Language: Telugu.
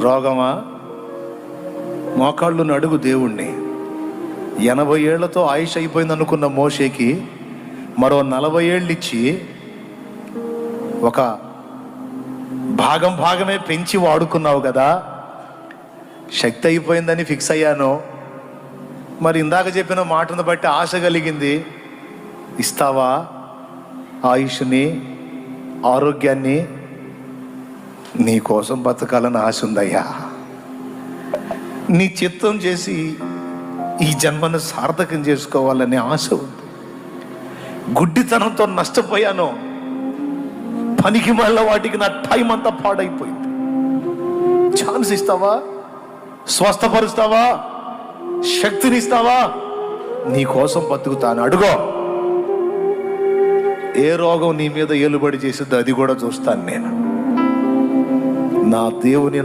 రోగమా? మోకాళ్ళు అడుగు దేవుణ్ణి. 80 ఏళ్లతో ఆయుష్ అయిపోయింది అనుకున్న మోషేకి మరో 40 ఏళ్ళు ఇచ్చి ఒక భాగమే పెంచి వాడుకున్నావు కదా. శక్తి అయిపోయిందని ఫిక్స్ అయ్యాను. మరి ఇందాక చెప్పిన మాటను బట్టి ఆశ కలిగింది. ఇస్తావా ఆయుష్ని, ఆరోగ్యాన్ని? నీ కోసం బతకాలని ఆశ ఉందయ్యా. నీ చిత్తం చేసి ఈ జన్మను సార్థకం చేసుకోవాలని ఆశ ఉంది. గుడ్డితనంతో నష్టపోయాను. పనికి మళ్ళీ వాటికి నా టైం అంతా పాడైపోయింది. ఛాన్స్ ఇస్తావా? స్వస్థపరుస్తావా? శక్తినిస్తావా? నీ కోసం బతుకుతాను. అడుగో. ఏ రోగం నీ మీద ఏలుబడి చేసిద్దో అది కూడా చూస్తాను నేను. నా దేవుని